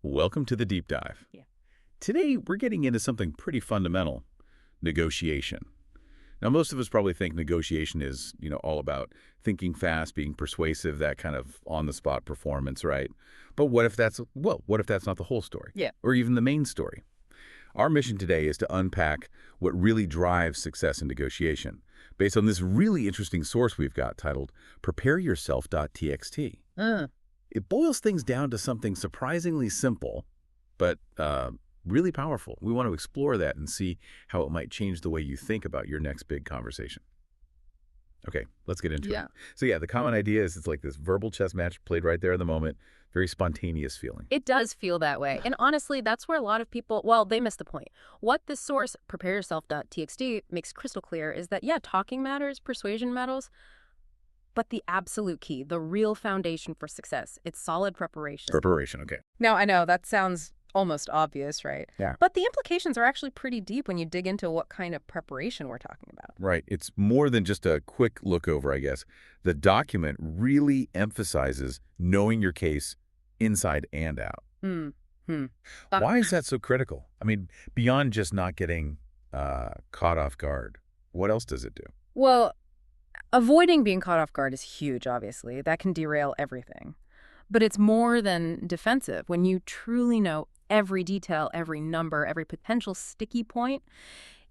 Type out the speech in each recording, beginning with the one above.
Welcome to the deep dive. Yeah. Today, we're getting into something pretty fundamental, negotiation. Now, most of us probably think negotiation is, all about thinking fast, being persuasive, that kind of on-the-spot performance, right? But what if that's not the whole story? Yeah. Or even the main story? Our mission today is to unpack what really drives success in negotiation, based on this really interesting source we've got titled prepareyourself.txt. It boils things down to something surprisingly simple, but really powerful. We want to explore that and see how it might change the way you think about your next big conversation. Okay, let's get into it. So the common idea is it's like this verbal chess match played right there in the moment, very spontaneous feeling. It does feel that way. And honestly, that's where a lot of people, well, they miss the point. What this source, prepareyourself.txt, makes crystal clear is that, talking matters, persuasion matters, but the absolute key, the real foundation for success, it's solid preparation. Preparation, okay. Now, I know that sounds almost obvious, right? Yeah. But the implications are actually pretty deep when you dig into what kind of preparation we're talking about. Right. It's more than just a quick look over, I guess. The document really emphasizes knowing your case inside and out. Why is that so critical? I mean, beyond just not getting caught off guard, what else does it do? Well, avoiding being caught off guard is huge, obviously. That can derail everything. But it's more than defensive. When you truly know every detail, every number, every potential sticky point,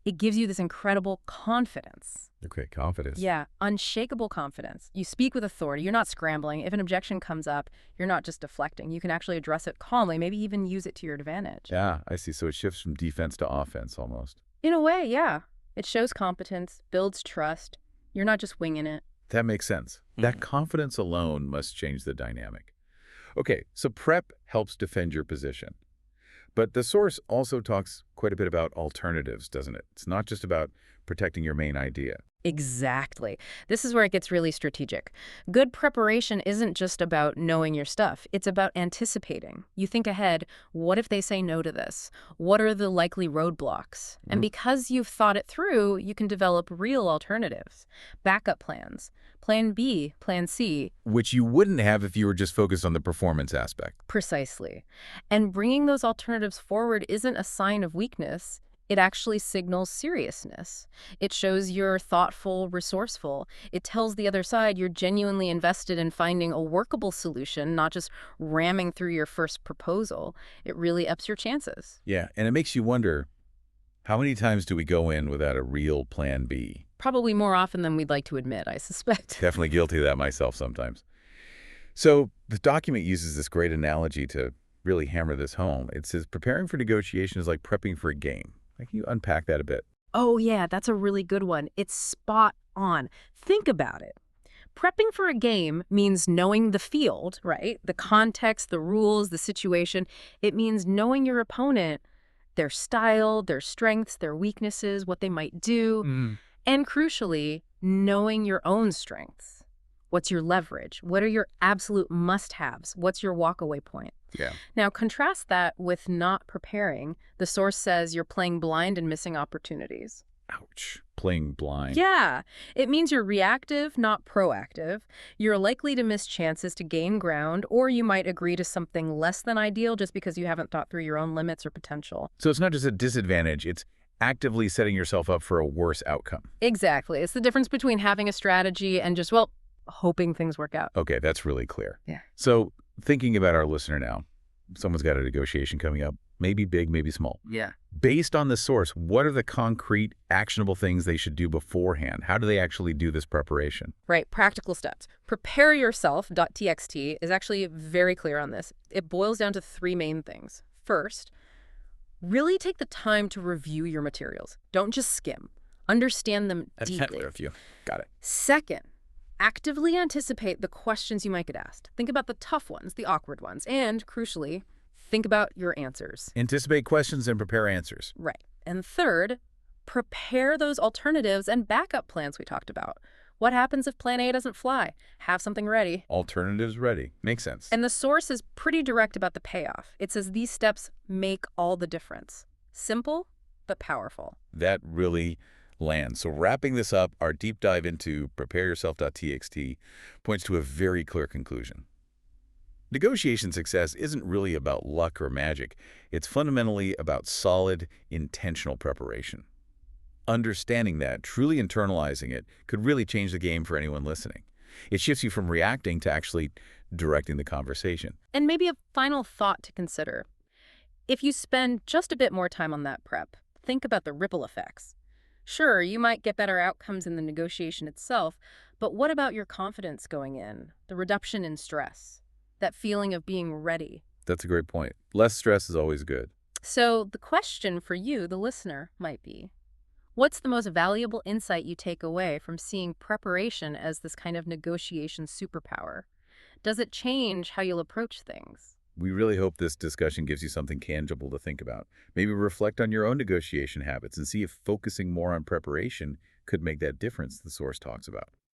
it gives you this incredible confidence. Okay, confidence. Yeah, unshakable confidence. You speak with authority. You're not scrambling. If an objection comes up, you're not just deflecting. You can actually address it calmly, maybe even use it to your advantage. Yeah, I see. So it shifts from defense to offense almost. In a way, yeah. It shows competence, builds trust. You're not just winging it. That makes sense. That confidence alone must change the dynamic. Okay, so prep helps defend your position. But the source also talks quite a bit about alternatives, doesn't it? It's not just about protecting your main idea. Exactly. This is where it gets really strategic. Good preparation isn't just about knowing your stuff. It's about anticipating. You think ahead, what if they say no to this? What are the likely roadblocks? And because you've thought it through, you can develop real alternatives, backup plans, plan B, plan C. Which you wouldn't have if you were just focused on the performance aspect. Precisely. And bringing those alternatives forward isn't a sign of weakness. It actually signals seriousness. It shows you're thoughtful, resourceful. It tells the other side you're genuinely invested in finding a workable solution, not just ramming through your first proposal. It really ups your chances. Yeah, and it makes you wonder, how many times do we go in without a real plan B? Probably more often than we'd like to admit, I suspect. Definitely guilty of that myself sometimes. So the document uses this great analogy to really hammer this home. It says preparing for negotiation is like prepping for a game. Can you unpack that a bit? Oh, yeah, that's a really good one. It's spot on. Think about it. Prepping for a game means knowing the field, right? The context, the rules, the situation. It means knowing your opponent, their style, their strengths, their weaknesses, what they might do. And crucially, knowing your own strengths. What's your leverage? What are your absolute must-haves? What's your walk-away point? Yeah. Now, contrast that with not preparing. The source says you're playing blind and missing opportunities. Ouch. Playing blind. Yeah. It means you're reactive, not proactive. You're likely to miss chances to gain ground, or you might agree to something less than ideal just because you haven't thought through your own limits or potential. So it's not just a disadvantage. It's actively setting yourself up for a worse outcome. Exactly. It's the difference between having a strategy and just, hoping things work out. Okay, that's really clear. Yeah. So thinking about our listener now, someone's got a negotiation coming up, maybe big, maybe small. Yeah. Based on the source, what are the concrete, actionable things they should do beforehand? How do they actually do this preparation? Right. Practical steps. Prepareyourself.txt is actually very clear on this. It boils down to three main things. First, really take the time to review your materials. Don't just skim. Understand them deeply. That's review. Got it. Second, actively anticipate the questions you might get asked. Think about the tough ones, the awkward ones, and, crucially, think about your answers. Anticipate questions and prepare answers. Right. And third, prepare those alternatives and backup plans we talked about. What happens if plan A doesn't fly? Have something ready. Alternatives ready. Makes sense. And the source is pretty direct about the payoff. It says these steps make all the difference. Simple, but powerful. That really lands. So wrapping this up, our deep dive into prepareyourself.txt points to a very clear conclusion. Negotiation success isn't really about luck or magic. It's fundamentally about solid, intentional preparation. Understanding that, truly internalizing it, could really change the game for anyone listening. It shifts you from reacting to actually directing the conversation. And maybe a final thought to consider. If you spend just a bit more time on that prep, think about the ripple effects. Sure, you might get better outcomes in the negotiation itself, but what about your confidence going in, the reduction in stress, that feeling of being ready? That's a great point. Less stress is always good. So the question for you, the listener, might be, what's the most valuable insight you take away from seeing preparation as this kind of negotiation superpower? Does it change how you'll approach things? We really hope this discussion gives you something tangible to think about. Maybe reflect on your own negotiation habits and see if focusing more on preparation could make that difference the source talks about.